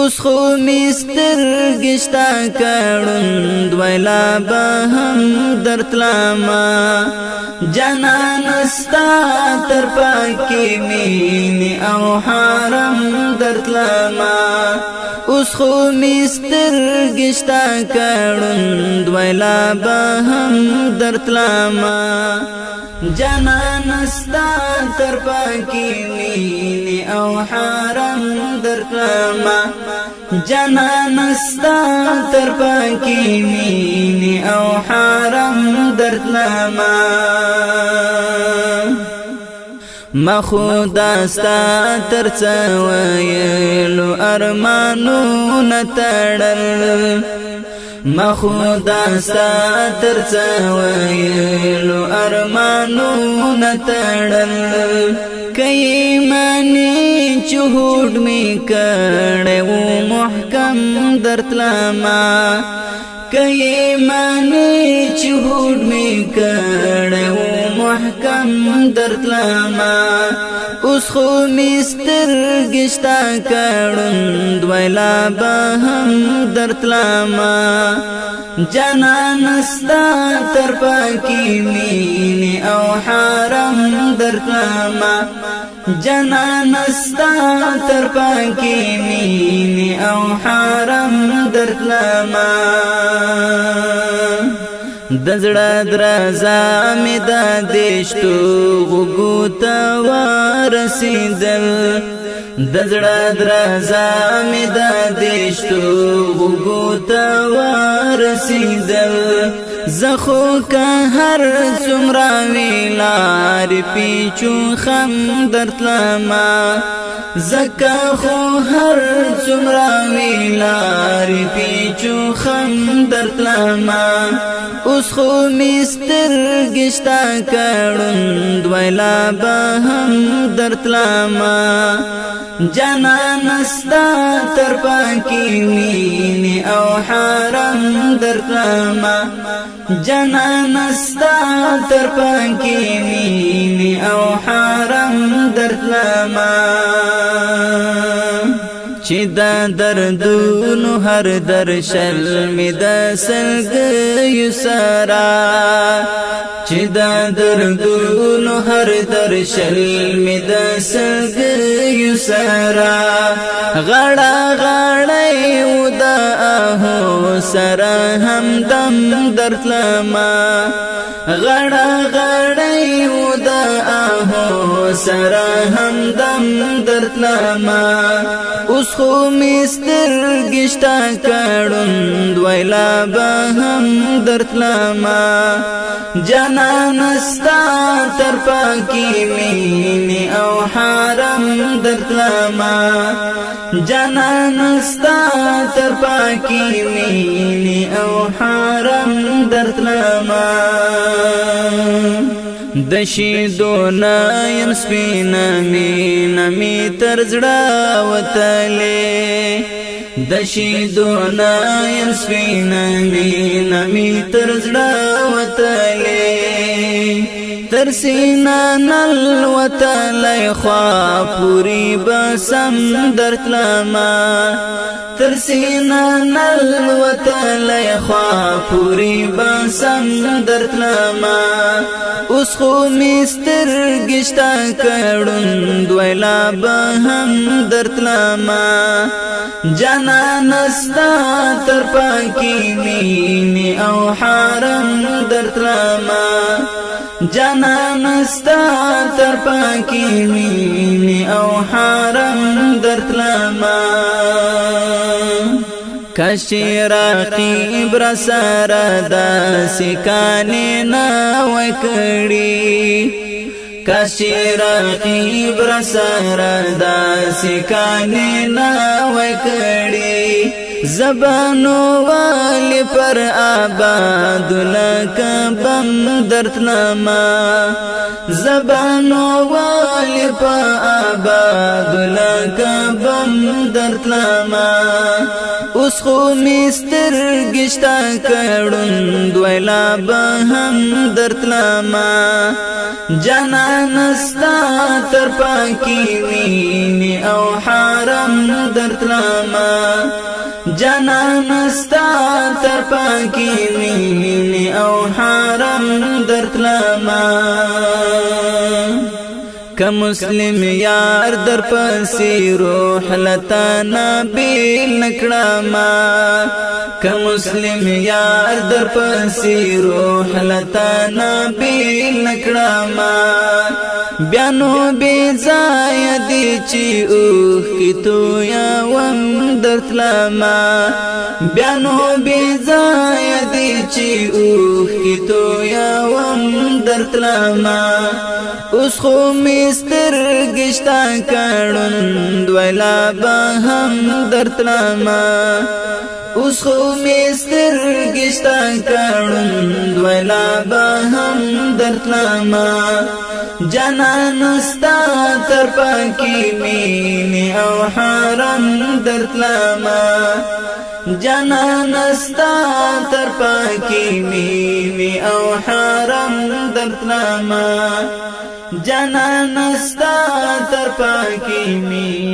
اوس خو مسترګې شته کړوند ویلا به هم درتلما جانان ستا تر پاکې مینې او حرم درتلما اوس خو مسترګې شته کړوند ویلا به هم درتلما جانان ستا تر پاکې مینې او حرم درتلما جانان ستا تر پاکې مینې او حرم درتلما ما خدا ستا تر څه ویلو ارمانونه تړل ما خدا ستا تر څه ویلو ارمانونه تړل کای مانی چهود می کړه و محکم درتلما کای مانی چهود می کړه و محکم درتلما اوس خو مسترګې شته کړوند ویلا به هم درتلما جانان ستا تر پاکې مینې او حرم درتلما جانان ستا تر پاکې مینې او حرم درتلما دزړه درزا می د دشتو غوګو ته ورسېدل دزړه درزا می د دشتو غوګو ته ورسېدل زخو که هر څومره ویلار پیچو خم درتلما زکه خو هر څومره ویلار پیچو خم درتلما اوس خو مسترګې شته کړوند ویلا به هم درتلما جانان ستا تر پاکې مینې او حرم درتلما جانان ستا تر پاکې مینې او حرم درتلما چې دا دردونو هر درشل می د سلګیو سرا چې دا دردونو هر درشل می د سلګیو سرا غړا غړې و د اهو سره همدم درتلما غړا غړې و د اهو سره همدم درتلما اوس خو مسترګې شته کړوند ویلا به هم درتلما جانان ستا تر پاکې مینې او حرم درتلما جانان ستا تر پاکې مینې او حرم درتلما د شیدو نایم سپینا مینا می تر زړه وتلې د شیدو نایم سپینا مینا می تر زړه وتلې تر سینا نل وتلې خوا پوری بسم درتلما تر سینا نل وتلې خوا پوری بسم درتلما اوس خو مسترګې شته کړوند ویلا به هم درتلما جانان ستا تر پاکې مینې او حرم درتلما جانان ستا تر پاکې مینې او حرم درتلما کشی رقیب را سره داسې کانې نه وکړي کشی رقیب را سره داسې کانې نه وکړي زبانو والی پر آباد لکا بندرت لما زبانو والی پر آباد لکا بندرت لما اس خو مستر گشتا کڑن دویلا بہم درت لما جانان استا تر پاکی وینی او حرم درت لما جانان استا تر پاکی وینی او حرم درت لما که مسلم یار در پسی روح لتانا بیل نکڑاما که مسلم یار در پسی روح لتانا بیل نکڑاما بیانو بیزای دی چی اوخ کی تو یا وم درت لما بیانو بیزای دی چی اوخ کی تو یا وم درت لما اس خو مستر گشتا کڑن دویلا بہم درت لما اس خو مستر گشتا کڑن دویلا بہم درت لما جانان استا تر پاکی مینی او حرم درت لما جانان استا تر پاکی مینی او حرم درت لما جانان استا تر پاکی مینی